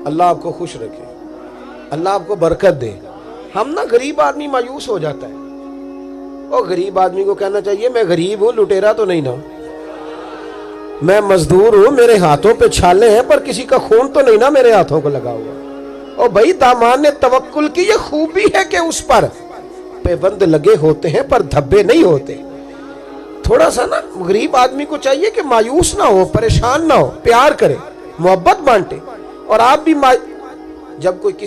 اللہ آپ کو خوش رکھے، اللہ آپ کو برکت دے۔ ہم نا غریب آدمی مایوس ہو جاتا ہے، اور غریب آدمی کو کہنا چاہیے میں غریب ہوں، لٹیرا تو نہیں نا، میں مزدور ہوں، میرے ہاتھوں پہ چھالے ہیں پر کسی کا خون تو نہیں نا میرے ہاتھوں کو لگا ہوا۔ اور بھائی دامان نے توکل کی یہ خوبی ہے کہ اس پر پیبند لگے ہوتے ہیں پر دھبے نہیں ہوتے۔ تھوڑا سا نا غریب آدمی کو چاہیے کہ مایوس نہ ہو، پریشان نہ ہو، پیار کرے، محبت بانٹے۔ اور آپ بھی جب کوئی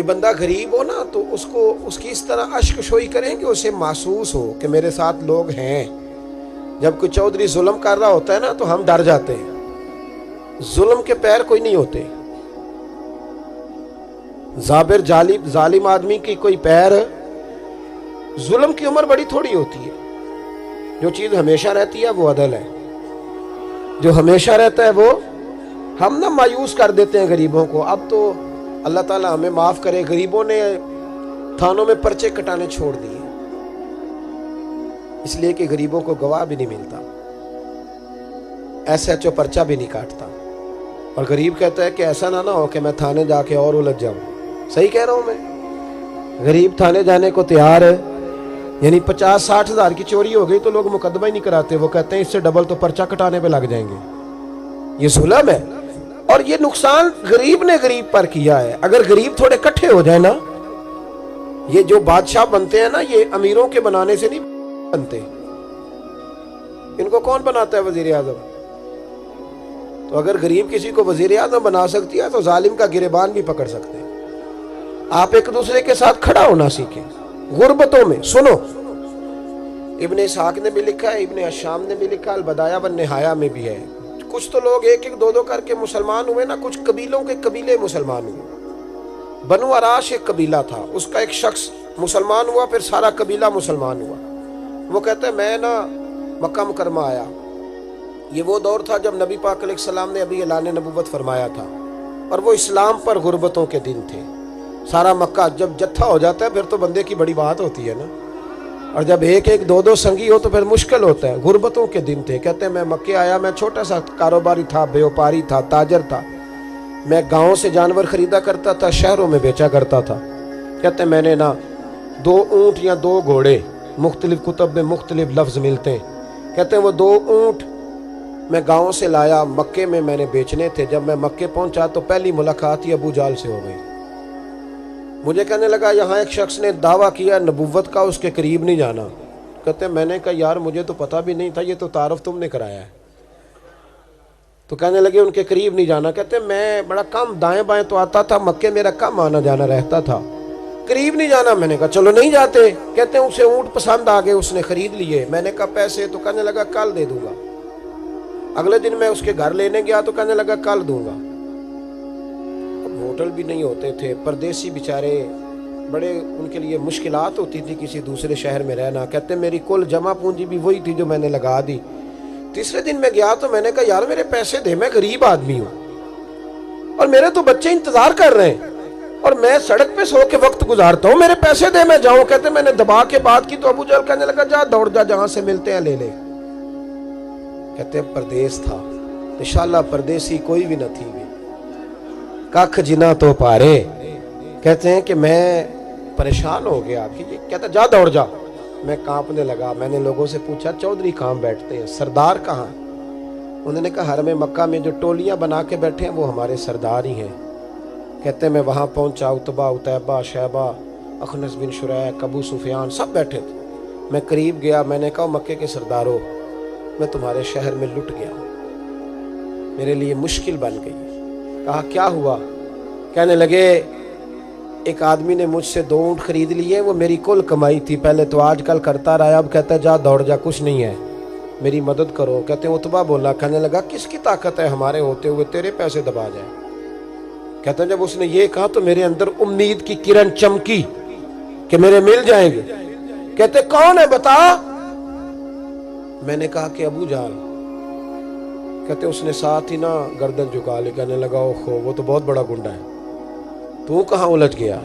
بندہ غریب ہو نا تو اس کی اس طرح اشک شوئی کریں کہ اسے محسوس ہو کہ میرے ساتھ لوگ ہیں۔ جب کوئی چودھری ظلم کر رہا ہوتا ہے نا تو ہم ڈر جاتے ہیں، ظلم کے پیر کوئی نہیں ہوتے۔ جابر ظالم آدمی کی کوئی پیر، ظلم کی عمر بڑی تھوڑی ہوتی ہے۔ جو چیز ہمیشہ رہتی ہے وہ عدل ہے، جو ہمیشہ رہتا ہے وہ، ہم نہ مایوس کر دیتے ہیں غریبوں کو۔ اب تو اللہ تعالیٰ ہمیں معاف کرے، غریبوں نے تھانوں میں پرچے کٹانے چھوڑ دیے، اس لیے کہ غریبوں کو گواہ بھی نہیں ملتا، ایسا جو پرچہ بھی نہیں کاٹتا۔ اور غریب کہتا ہے کہ ایسا نہ ہو کہ میں تھانے جا کے اور الجھ جاؤں۔ صحیح کہہ رہا ہوں میں؟ غریب تھانے جانے کو تیار ہے، یعنی 50-60 ہزار کی چوری ہو گئی تو لوگ مقدمہ ہی نہیں کراتے، وہ کہتے ہیں اس سے ڈبل تو پرچہ کٹانے پہ لگ جائیں گے۔ یہ ظلم ہے، اور یہ نقصان غریب نے غریب پر کیا ہے۔ اگر غریب تھوڑے کٹھے ہو جائیں نا، یہ جو بادشاہ بنتے ہیں نا، یہ امیروں کے بنانے سے نہیں بنتے۔ ان کو کون بناتا ہے؟ وزیر اعظم۔ تو اگر غریب کسی کو وزیر اعظم بنا سکتی ہے تو ظالم کا گریبان بھی پکڑ سکتے ہیں۔ آپ ایک دوسرے کے ساتھ کھڑا ہونا سیکھیں غربتوں میں۔ سنو، ابن اسحاق نے بھی لکھا ہے، ابن الشام نے بھی لکھا، البدایہ والنہایہ میں بھی ہے۔ کچھ تو لوگ ایک دو کر کے مسلمان ہوئے نا، کچھ قبیلوں کے قبیلے مسلمان ہوئے۔ بنو عراش ایک قبیلہ تھا، اس کا ایک شخص مسلمان ہوا، پھر سارا قبیلہ مسلمان ہوا۔ وہ کہتا ہے میں نا مکہ مکرمہ آیا، یہ وہ دور تھا جب نبی پاک علیہ السلام نے ابھی اعلان نبوت فرمایا تھا، اور وہ اسلام پر غربتوں کے دن تھے۔ سارا مکہ جب جتھا ہو جاتا ہے پھر تو بندے کی بڑی بات ہوتی ہے نا، اور جب ایک دو سنگی ہو تو پھر مشکل ہوتا ہے۔ غربتوں کے دن تھے۔ کہتے ہیں میں مکے آیا، میں چھوٹا سا کاروباری تھا، بیوپاری تھا، تاجر تھا، میں گاؤں سے جانور خریدا کرتا تھا، شہروں میں بیچا کرتا تھا۔ کہتے ہیں میں نے نا 2 اونٹ یا 2 گھوڑے، مختلف کتب میں مختلف لفظ ملتے ہیں، کہتے ہیں وہ 2 اونٹ میں گاؤں سے لایا، مکے میں نے بیچنے تھے۔ جب میں مکے پہنچا تو پہلی ملاقات ہی ابو جال سے ہو گئی۔ مجھے کہنے لگا یہاں ایک شخص نے دعویٰ کیا نبوت کا، اس کے قریب نہیں جانا۔ کہتے ہیں میں نے کہا یار مجھے تو پتہ بھی نہیں تھا، یہ تو تعارف تم نے کرایا ہے۔ تو کہنے لگے ان کے قریب نہیں جانا۔ کہتے ہیں میں بڑا کم دائیں بائیں تو آتا تھا، مکے میرا کم آنا جانا رہتا تھا، قریب نہیں جانا۔ میں نے کہا چلو نہیں جاتے۔ کہتے ہیں اسے اونٹ پسند آ گئے، اس نے خرید لیے۔ میں نے کہا پیسے؟ تو کہنے لگا کل دے دوں گا۔ اگلے دن میں اس کے گھر لینے گیا تو کہنے لگا کل دوں گا۔ ہوٹل بھی نہیں ہوتے تھے، پردیسی بیچارے، بڑے ان کے لیے مشکلات ہوتی تھی کسی دوسرے شہر میں رہنا۔ کہتے ہیں میری کل جمع پونجی بھی وہی تھی جو میں نے لگا دی۔ تیسرے دن میں گیا تو میں نے کہا یار میرے پیسے دے، میں غریب آدمی ہوں اور میرے تو بچے انتظار کر رہے ہیں، اور میں سڑک پہ سو کے وقت گزارتا ہوں، میرے پیسے دے میں جاؤں۔ کہتے ہیں میں نے دبا کے بات کی تو ابو جہل کہنے لگا جا دوڑ جا، جہاں سے ملتے ہیں لے لے۔ کہتے ہیں پردیس تھا، انشاءاللہ پردیسی کوئی بھی نہ تھی بھی، ککھ جنا تو پارے۔ کہتے ہیں کہ میں پریشان ہو گیا۔ کہتا جا دوڑ جا۔ میں کانپنے لگا۔ میں نے لوگوں سے پوچھا چودھری کہاں بیٹھتے ہیں، سردار کہاں؟ انہوں نے کہا حرم مکہ میں جو ٹولیاں بنا کے بیٹھے ہیں وہ ہمارے سردار ہی ہیں۔ کہتے ہیں میں وہاں پہنچا، اتبا، اتیبہ، شیبہ، اخنس بن شریح، ابو سفیان سب بیٹھے تھے۔ میں قریب گیا، میں نے کہا مکے کے سردارو، میں تمہارے شہر میں لٹ گیا، میرے لیے مشکل بن گئی۔ کہا کیا ہوا؟ کہنے لگے ایک آدمی نے مجھ سے 2 اونٹ خرید لیے، وہ میری کل کمائی تھی، پہلے تو آج کل کرتا رہا، اب کہتا ہے جا دوڑ جا، کچھ نہیں ہے، میری مدد کرو۔ کہتے ہیں اتبا بولا، کہنے لگا کس کی طاقت ہے ہمارے ہوتے ہوئے تیرے پیسے دبا جائے؟ کہتے ہیں جب اس نے یہ کہا تو میرے اندر امید کی کرن چمکی کہ میرے مل جائیں گے۔ کہتے کون ہے بتا؟ میں نے کہا کہ ابو جہل۔ کہتے اس نے ساتھ ہی نا گردن جھکا لی، کہنے لگا اوہو وہ تو بہت بڑا گنڈا ہے، تو کہاں الجھ گیا؟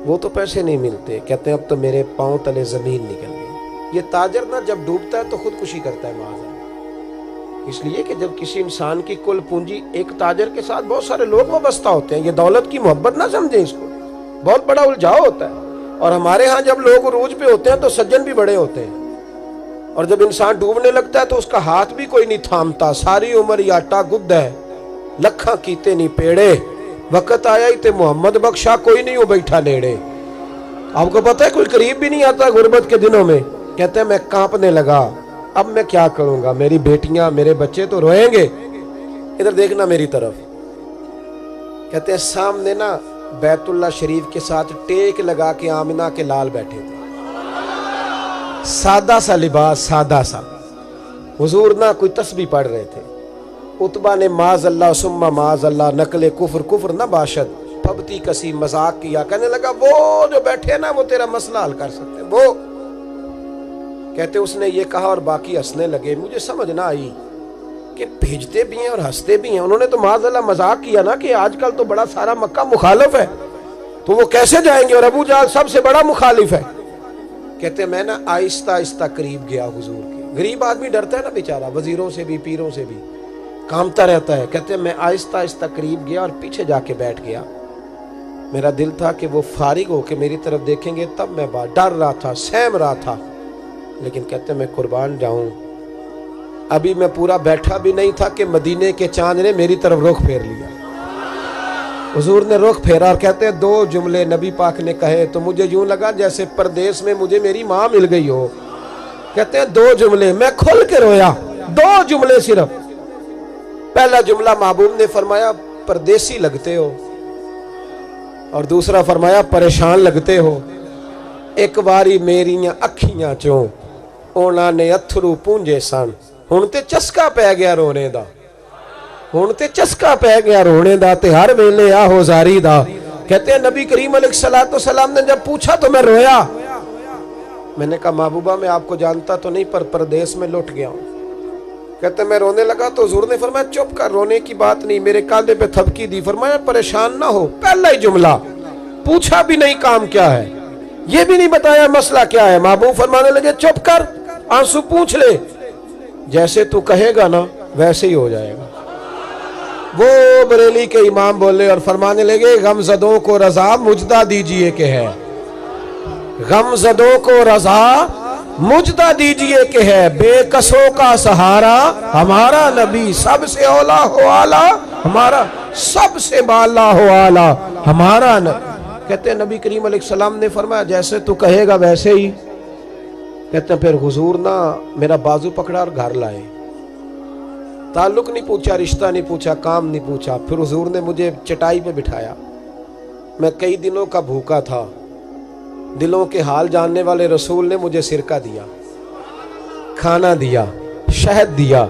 وہ تو پیسے نہیں ملتے۔ کہتے ہیں اب تو میرے پاؤں تلے زمین نکل گئی۔ یہ تاجر نا جب ڈوبتا ہے تو خودکشی کرتا ہے معاذ اللہ۔ اس لیے کہ جب کسی انسان کی کل پونجی، ایک تاجر کے ساتھ بہت سارے لوگ وابستہ ہوتے ہیں، یہ دولت کی محبت نہ سمجھیں، اس کو بہت بڑا الجھاؤ ہوتا ہے۔ اور ہمارے ہاں جب لوگ عروج پہ ہوتے ہیں تو سجن بھی بڑے ہوتے ہیں، اور جب انسان ڈوبنے لگتا ہے تو اس کا ہاتھ بھی کوئی نہیں تھامتا، ساری عمر یہ آٹا گد ہے، لکھاں کیتے نہیں پیڑے، وقت آیا ہی تے محمد بخشا کوئی نہیں ہو بیٹھا نیڑے۔ آپ کو پتہ ہے کوئی قریب بھی نہیں آتا غربت کے دنوں میں، کہتے ہیں میں کانپنے لگا، اب میں کیا کروں گا، میری بیٹیاں میرے بچے تو روئیں گے۔ ادھر دیکھنا میری طرف، کہتے ہیں سامنے نا بیت اللہ شریف کے ساتھ ٹیک لگا کے آمنہ کے لال بیٹھے تھے، سادہ سا لباس، سادہ سا، حضور نہ کوئی تسبیح پڑھ رہے تھے۔ عتبہ نے معاذ اللہ ثم معاذ اللہ، نقل کفر کفر نہ باشد، پھبتی کسی مذاق کیا، کہنے لگا وہ جو بیٹھے نا وہ تیرا مسئلہ حل کر سکتے ہیں، وہ کہتے اس نے یہ کہا اور باقی ہنسنے لگے۔ مجھے سمجھ نہ آئی کہ بھیجتے بھی ہیں اور ہنستے بھی ہیں، انہوں نے تو معاذ اللہ مذاق کیا نا کہ آج کل تو بڑا سارا مکہ مخالف ہے، تو وہ کیسے جائیں گے، اور ابو جہل سب سے بڑا مخالف ہے۔ کہتے میں نا آہستہ آہستہ قریب گیا حضور کے، غریب آدمی ڈرتا ہے نا بیچارہ، وزیروں سے بھی پیروں سے بھی کامتا رہتا ہے، کہتے میں آہستہ آہستہ قریب گیا اور پیچھے جا کے بیٹھ گیا۔ میرا دل تھا کہ وہ فارغ ہو کے میری طرف دیکھیں گے، تب میں ڈر رہا تھا، سہم رہا تھا، لیکن کہتے میں قربان جاؤں، ابھی میں پورا بیٹھا بھی نہیں تھا کہ مدینے کے چاند نے میری طرف رخ پھیر لیا۔ حضور نے رخ پھیرا اور کہتے ہیں دو جملے نبی پاک نے کہے تو مجھے یوں لگا جیسے پردیس میں مجھے میری ماں مل گئی ہو۔ کہتے ہیں دو جملے، میں کھل کے رویا، دو جملے صرف۔ پہلا جملہ محبوب نے فرمایا پردیسی لگتے ہو، اور دوسرا فرمایا پریشان لگتے ہو۔ ایک باری میریاں اکھیاں چوں اونا نے اتھرو پونجے سن، ہن تے چسکا پہ گیا رونے دا، ہن تے چسکا پہ گیا رونے دا، تے ہر ویلے آہو زاری دا۔ کہتے ہیں نبی کریم علیہ السلام نے جب پوچھا تو میں رویا۔ میں نے کہا محبوبہ میں آپ کو جانتا تو نہیں پر پردیس میں لٹ گیا ہوں۔ کہتے ہیں میں رونے لگا تو حضور نے فرمایا چپ کر، رونے کی بات نہیں، میرے کاندھے پہ تھپکی دی، فرمایا پریشان نہ ہو۔ پہلا ہی جملہ، پوچھا بھی نہیں کام کیا ہے، یہ بھی نہیں بتایا مسئلہ کیا ہے، محبوب فرمانے لگے چپ کر، آنسو پوچھ لے، جیسے تو کہے گا نا ویسے ہی ہو جائے گا۔ وہ بریلی کے امام بولے اور فرمانے لگے غمزدوں کو رضا مجدہ دیجئے کہ ہے، غمزدوں کو رضا مجدہ دیجئے کہ ہے، بے کسوں کا سہارا ہمارا نبی، سب سے اولا ہو آلہ ہمارا، سب سے بالا ہو آلہ ہمارا نبی۔ کہتے ہیں نبی کریم علیہ السلام نے فرمایا جیسے تو کہے گا ویسے ہی۔ کہتے ہیں پھر حضور نا میرا بازو پکڑا اور گھر لائے، تعلق نہیں پوچھا، رشتہ نہیں پوچھا، کام نہیں پوچھا۔ پھر حضور نے مجھے چٹائی پہ بٹھایا، میں کئی دنوں کا بھوکا تھا، دلوں کے حال جاننے والے رسول نے مجھے سرکہ دیا، کھانا دیا، شہد دیا،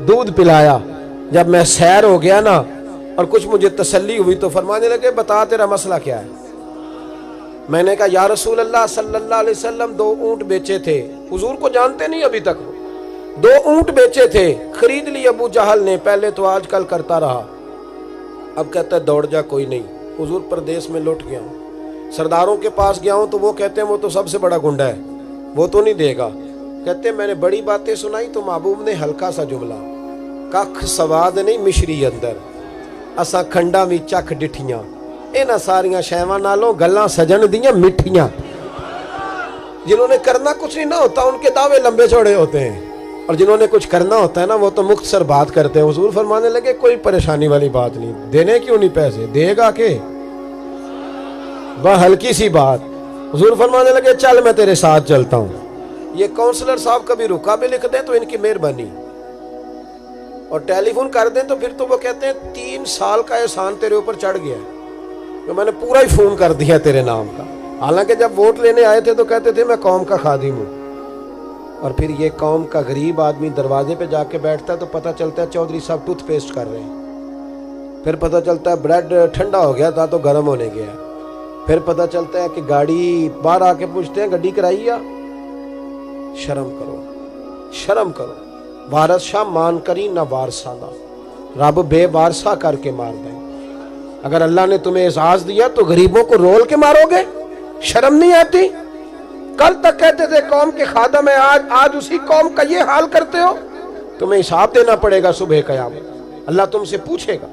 دودھ پلایا۔ جب میں سیر ہو گیا نا اور کچھ مجھے تسلی ہوئی تو فرمانے لگے بتا تیرا مسئلہ کیا ہے۔ میں نے کہا یا رسول اللہ صلی اللہ علیہ وسلم 2 اونٹ بیچے تھے، حضور کو جانتے نہیں ابھی تک، 2 اونٹ بیچے تھے، خرید لی ابو جہل نے، پہلے تو آج کل کرتا رہا، اب کہتا ہے دوڑ جا کوئی نہیں۔ حضور پردیس میں لٹ گیا ہوں، سرداروں کے پاس گیا ہوں تو وہ کہتے ہیں وہ تو سب سے بڑا گنڈا ہے، وہ تو نہیں دے گا۔ کہتے ہیں میں نے بڑی باتیں سنائی تو محبوب نے ہلکا سا جملہ، ککھ سواد نہیں مشری اندر، اساں کھنڈا میں چکھ ڈٹھیاں، اینا ساریاں شیواں نالوں گلاں سجن دیاں مٹھیاں۔ جنہوں نے کرنا کچھ نہیں نہ ہوتا ان کے دعوے لمبے چوڑے ہوتے ہیں، اور جنہوں نے کچھ کرنا ہوتا ہے نا وہ تو مختصر بات کرتے ہیں۔ حضور فرمانے لگے کوئی پریشانی والی بات نہیں، دینے کیوں نہیں پیسے، دے گا کہ بس ہلکی سی بات۔ حضور فرمانے لگے چل میں تیرے ساتھ چلتا ہوں۔ یہ کونسلر صاحب کبھی رکا بھی لکھ دیں تو ان کی مہربانی، اور ٹیلی فون کر دیں تو پھر تو وہ کہتے ہیں 3 سال کا احسان تیرے اوپر چڑھ گیا ہے، تو میں نے پورا ہی فون کر دیا تیرے نام کا۔ حالانکہ جب ووٹ لینے آئے تھے تو کہتے تھے میں قوم کا خادم ہوں، اور پھر یہ قوم کا غریب آدمی دروازے پہ جا کے بیٹھتا ہے تو پتہ چلتا ہے چودھری صاحب ٹوتھ پیسٹ کر رہے ہیں، پھر پتہ چلتا ہے بریڈ ٹھنڈا ہو گیا تھا تو گرم ہونے گیا، پھر پتہ چلتا ہے کہ گاڑی باہر آ کے پوچھتے ہیں گڈی کرائی یا، شرم کرو شرم کرو، وارث شاہ مان کری نہ وارثہ دا، رب بے وارثہ کر کے مار دیں۔ اگر اللہ نے تمہیں اعزاز دیا تو غریبوں کو رول کے مارو گے، شرم نہیں آتی؟ کل تک کہتے تھے قوم کے خادم ہیں، آج اسی قوم کا یہ حال کرتے ہو۔ تمہیں حساب دینا پڑے گا صبح قیامت، اللہ تم سے پوچھے گا۔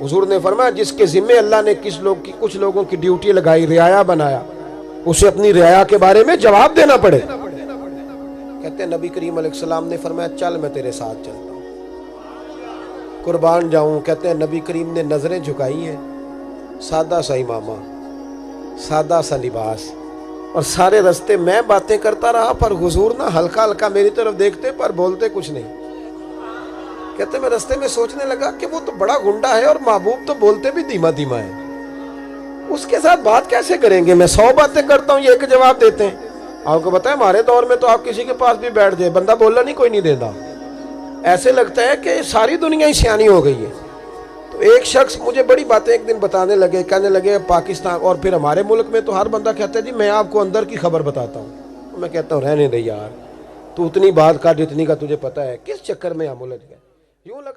حضور نے فرمایا جس کے ذمے اللہ نے کچھ لوگوں کی ڈیوٹی لگائی، رعایا بنایا، اسے اپنی رعایا کے بارے میں جواب دینا پڑے۔ کہتے ہیں نبی کریم علیہ السلام نے فرمایا چل میں تیرے ساتھ چلتا ہوں، قربان جاؤں۔ کہتے ہیں نبی کریم نے نظریں جھکائی ہیں، سادہ سا امامہ، سادہ سا لباس، اور سارے رستے میں باتیں کرتا رہا، پر حضور نہ ہلکا ہلکا میری طرف دیکھتے پر بولتے کچھ نہیں۔ کہتے میں رستے میں سوچنے لگا کہ وہ تو بڑا گنڈا ہے اور محبوب تو بولتے بھی دھیما دھیما ہے، اس کے ساتھ بات کیسے کریں گے؟ میں 100 باتیں کرتا ہوں، یہ ایک جواب دیتے ہیں۔ آپ کو پتا ہے ہمارے دور میں تو آپ کسی کے پاس بھی بیٹھ جائے، بندہ بولنا نہیں کوئی نہیں دیتا، ایسے لگتا ہے کہ ساری دنیا ہی سیانی ہو گئی ہے۔ تو ایک شخص مجھے بڑی باتیں ایک دن بتانے لگے، کہنے لگے پاکستان اور پھر ہمارے ملک میں تو ہر بندہ کہتا ہے جی میں آپ کو اندر کی خبر بتاتا ہوں۔ میں کہتا ہوں رہنے دے یار، تو اتنی بات کا جتنی کا تجھے پتا ہے، کس چکر میں ہم الجھ گئے؟ یوں لگتا